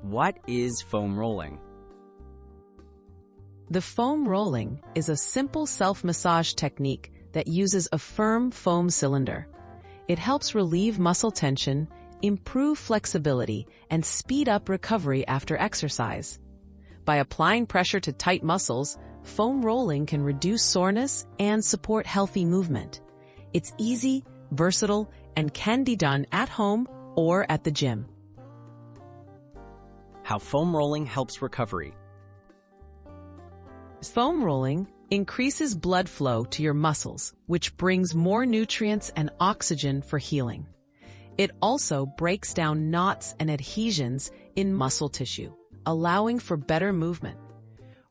What is foam rolling? The foam rolling is a simple self-massage technique that uses a firm foam cylinder. It helps relieve muscle tension, improve flexibility, and speed up recovery after exercise. By applying pressure to tight muscles, foam rolling can reduce soreness and support healthy movement. It's easy, versatile, and can be done at home or at the gym. How foam rolling helps recovery. Foam rolling increases blood flow to your muscles, which brings more nutrients and oxygen for healing. It also breaks down knots and adhesions in muscle tissue, allowing for better movement.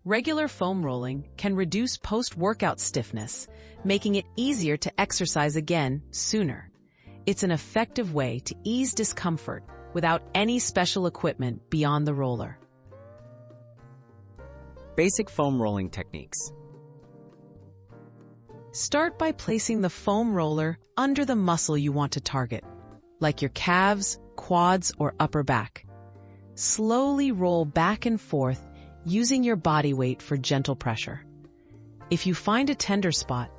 Regular foam rolling can reduce post-workout stiffness, making it easier to exercise again sooner. It's an effective way to ease discomfort without any special equipment beyond the roller. Basic foam rolling techniques. Start by placing the foam roller under the muscle you want to target, like your calves, quads, or upper back. Slowly roll back and forth using your body weight for gentle pressure. If you find a tender spot,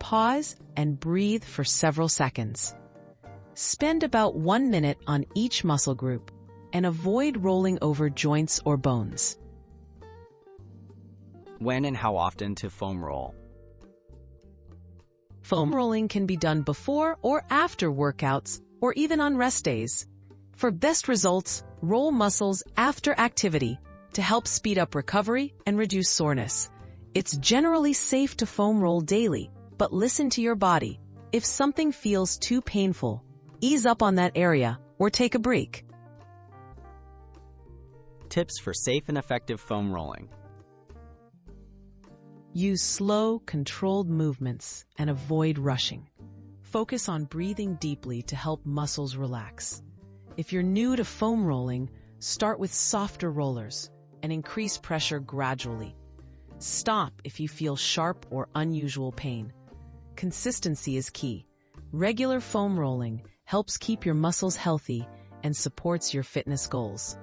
pause and breathe for several seconds. Spend about 1 minute on each muscle group and avoid rolling over joints or bones. When and how often to foam roll? Foam rolling can be done before or after workouts or even on rest days. For best results, roll muscles after activity to help speed up recovery and reduce soreness. It's generally safe to foam roll daily, but listen to your body. If something feels too painful, ease up on that area or take a break. Tips for safe and effective foam rolling. Use slow, controlled movements and avoid rushing. Focus on breathing deeply to help muscles relax. If you're new to foam rolling, start with softer rollers and increase pressure gradually. Stop if you feel sharp or unusual pain. Consistency is key. Regular foam rolling helps keep your muscles healthy and supports your fitness goals.